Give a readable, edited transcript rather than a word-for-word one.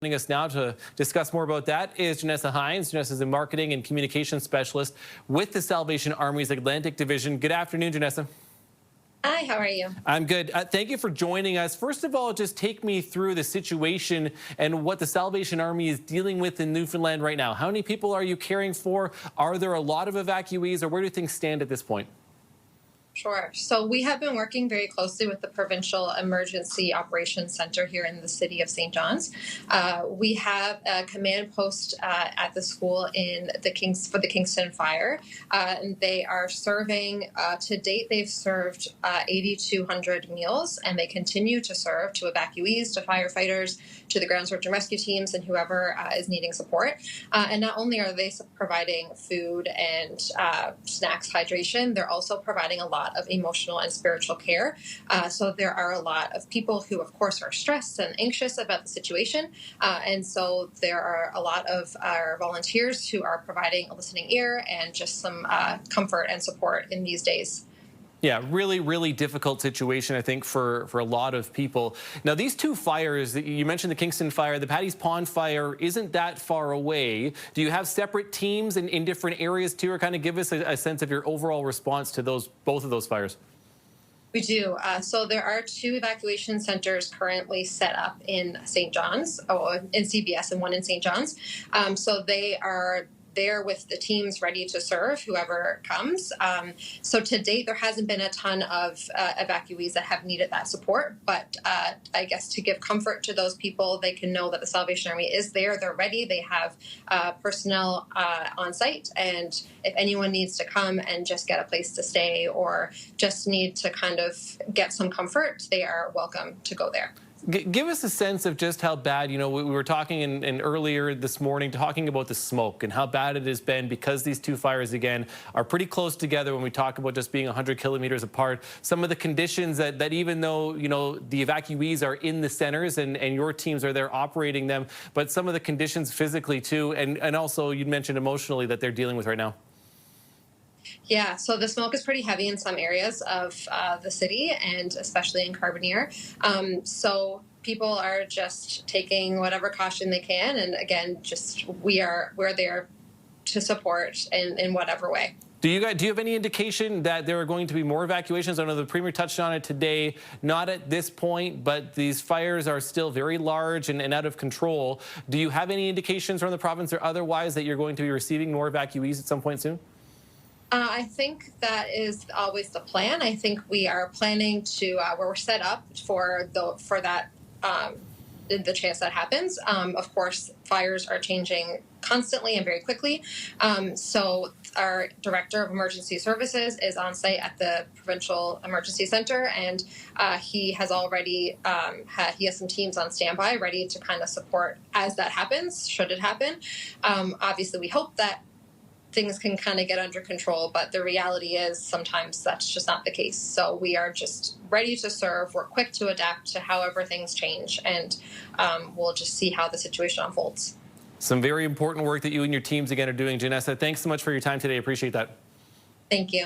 Joining us now to discuss more about that is Janessa Hynes. Janessa is a marketing and communications specialist with the Salvation Army's Atlantic Division. Good afternoon, Janessa. Hi, how are you? I'm good. Thank you for joining us. First of all, just take me through the situation and what the Salvation Army is dealing with in Newfoundland right now. How many people are you caring for? Are there a lot of evacuees, or where do things stand at this point? Sure. So we have been working very closely with the Provincial Emergency Operations Center here in the city of St. John's. We have a command post at the school for the Kingston Fire, and they are serving. To date, they've served 8,200 meals, and they continue to serve to evacuees, to firefighters, to the ground search and rescue teams, and whoever is needing support. And not only are they providing food and snacks, hydration, they're also providing a lot of emotional and spiritual care. So there are a lot of people who, of course, are stressed and anxious about the situation. And so there are a lot of our volunteers who are providing a listening ear and just some comfort and support in these days. Yeah, really difficult situation, I think, for a lot of people. Now, these two fires, you mentioned the Kingston fire, the Paddy's Pond fire isn't that far away. Do you have separate teams in different areas too, or kind of give us a sense of your overall response to both of those fires? We do. So there are two evacuation centers currently set up in St. John's, in CBS, and one in St. John's. So they are there with the teams ready to serve whoever comes. So to date, there hasn't been a ton of evacuees that have needed that support. But I guess to give comfort to those people, they can know that the Salvation Army is there. They're ready. They have personnel on site. And if anyone needs to come and just get a place to stay or just need to kind of get some comfort, they are welcome to go there. Give us a sense of just how bad, we were talking in earlier this morning, talking about the smoke and how bad it has been because these two fires, again, are pretty close together when we talk about just being 100 kilometers apart. Some of the conditions that even though, the evacuees are in the centers and your teams are there operating them, but some of the conditions physically too, and also you mentioned emotionally that they're dealing with right now. Yeah, so the smoke is pretty heavy in some areas of the city, and especially in Carbonear. So people are just taking whatever caution they can, and again, we're there to support in whatever way. Do you have any indication that there are going to be more evacuations? I know the Premier touched on it today, not at this point, but these fires are still very large and out of control. Do you have any indications from the province or otherwise that you're going to be receiving more evacuees at some point soon? I think that is always the plan. I think we are planning to, we're set up for that, the chance that happens. Of course, fires are changing constantly and very quickly. So our Director of Emergency Services is on site at the Provincial Emergency Center, and he has already he has some teams on standby ready to kind of support as that happens, should it happen. Obviously, we hope that things can kind of get under control, but the reality is sometimes that's just not the case. So we are just ready to serve. We're quick to adapt to however things change, and we'll just see how the situation unfolds. Some very important work that you and your teams again are doing. Janessa, thanks so much for your time today. Appreciate that. Thank you.